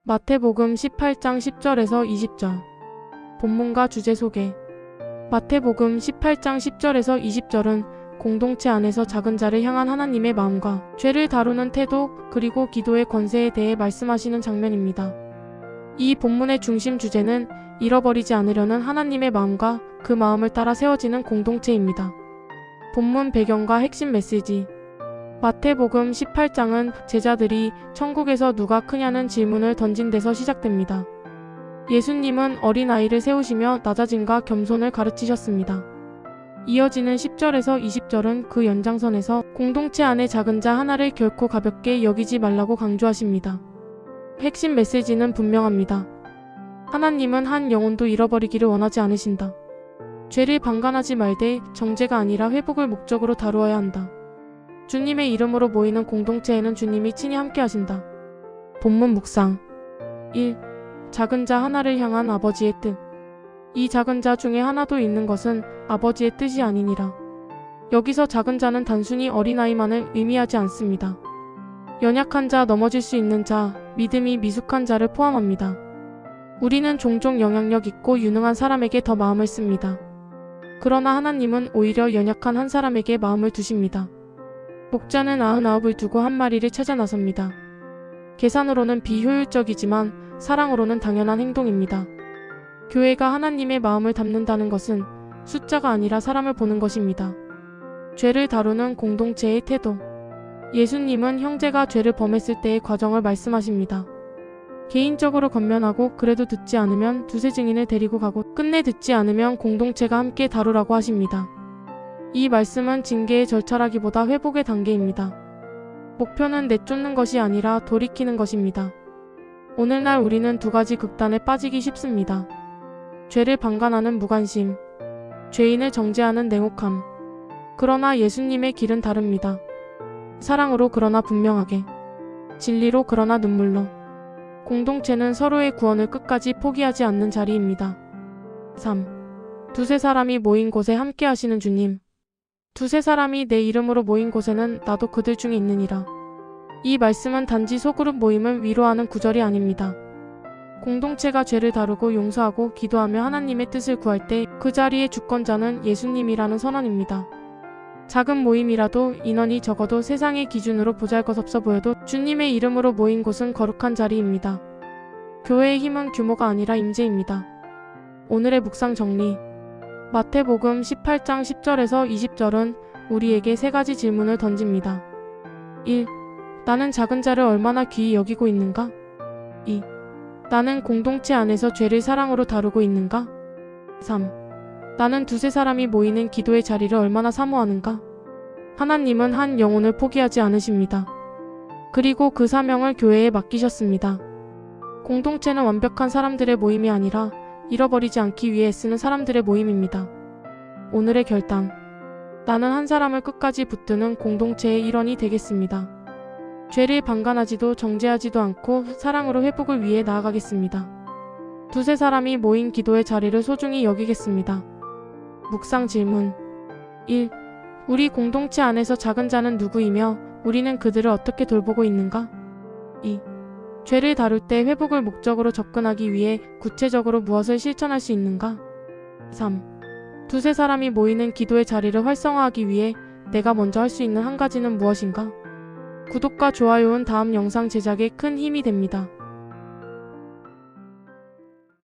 마태복음 18장 10절에서 20절. 본문과 주제 소개. 마태복음 18장 10절에서 20절은 공동체 안에서 작은 자를 향한 하나님의 마음과 죄를 다루는 태도, 그리고 기도의 권세에 대해 말씀하시는 장면입니다. 이 본문의 중심 주제는 잃어버리지 않으려는 하나님의 마음과 그 마음을 따라 세워지는 공동체입니다. 본문 배경과 핵심 메시지. 마태복음 18장은 제자들이 천국에서 누가 크냐는 질문을 던진 데서 시작됩니다. 예수님은 어린아이를 세우시며 낮아짐과 겸손을 가르치셨습니다. 이어지는 10절에서 20절은 그 연장선에서 공동체 안의 작은 자 하나를 결코 가볍게 여기지 말라고 강조하십니다. 핵심 메시지는 분명합니다. 하나님은 한 영혼도 잃어버리기를 원하지 않으신다. 죄를 방관하지 말되 정죄가 아니라 회복을 목적으로 다루어야 한다. 주님의 이름으로 모이는 공동체에는 주님이 친히 함께 하신다. 본문 묵상. 1. 작은 자 하나를 향한 아버지의 뜻. 이 작은 자 중에 하나도 있는 것은 아버지의 뜻이 아니니라. 여기서 작은 자는 단순히 어린아이만을 의미하지 않습니다. 연약한 자, 넘어질 수 있는 자, 믿음이 미숙한 자를 포함합니다. 우리는 종종 영향력 있고 유능한 사람에게 더 마음을 씁니다. 그러나 하나님은 오히려 연약한 한 사람에게 마음을 두십니다. 목자는 99을 두고 한 마리를 찾아 나섭니다. 계산으로는 비효율적이지만 사랑으로는 당연한 행동입니다. 교회가 하나님의 마음을 담는다는 것은 숫자가 아니라 사람을 보는 것입니다. 죄를 다루는 공동체의 태도. 예수님은 형제가 죄를 범했을 때의 과정을 말씀하십니다. 개인적으로 권면하고 그래도 듣지 않으면 두세 증인을 데리고 가고 끝내 듣지 않으면 공동체가 함께 다루라고 하십니다. 이 말씀은 징계의 절차라기보다 회복의 단계입니다. 목표는 내쫓는 것이 아니라 돌이키는 것입니다. 오늘날 우리는 두 가지 극단에 빠지기 쉽습니다. 죄를 방관하는 무관심, 죄인을 정죄하는 냉혹함. 그러나 예수님의 길은 다릅니다. 사랑으로 그러나 분명하게, 진리로 그러나 눈물로. 공동체는 서로의 구원을 끝까지 포기하지 않는 자리입니다. 3. 두세 사람이 모인 곳에 함께 하시는 주님. 두세 사람이 내 이름으로 모인 곳에는 나도 그들 중에 있느니라. 이 말씀은 단지 소그룹 모임을 위로하는 구절이 아닙니다. 공동체가 죄를 다루고 용서하고 기도하며 하나님의 뜻을 구할 때 그 자리의 주권자는 예수님이라는 선언입니다. 작은 모임이라도 인원이 적어도 세상의 기준으로 보잘것없어 보여도 주님의 이름으로 모인 곳은 거룩한 자리입니다. 교회의 힘은 규모가 아니라 임재입니다. 오늘의 묵상 정리. 마태복음 18장 10절에서 20절은 우리에게 세 가지 질문을 던집니다. 1. 나는 작은 자를 얼마나 귀히 여기고 있는가? 2. 나는 공동체 안에서 죄를 사랑으로 다루고 있는가? 3. 나는 두세 사람이 모이는 기도의 자리를 얼마나 사모하는가? 하나님은 한 영혼을 포기하지 않으십니다. 그리고 그 사명을 교회에 맡기셨습니다. 공동체는 완벽한 사람들의 모임이 아니라 잃어버리지 않기 위해 애쓰는 사람들의 모임입니다. 오늘의 결단. 나는 한 사람을 끝까지 붙드는 공동체의 일원이 되겠습니다. 죄를 방관하지도 정죄하지도 않고 사랑으로 회복을 위해 나아가겠습니다. 두세 사람이 모인 기도의 자리를 소중히 여기겠습니다. 묵상 질문. 1. 우리 공동체 안에서 작은 자는 누구이며 우리는 그들을 어떻게 돌보고 있는가? 2. 죄를 다룰 때 회복을 목적으로 접근하기 위해 구체적으로 무엇을 실천할 수 있는가? 3. 두세 사람이 모이는 기도의 자리를 활성화하기 위해 내가 먼저 할 수 있는 한 가지는 무엇인가? 구독과 좋아요는 다음 영상 제작에 큰 힘이 됩니다.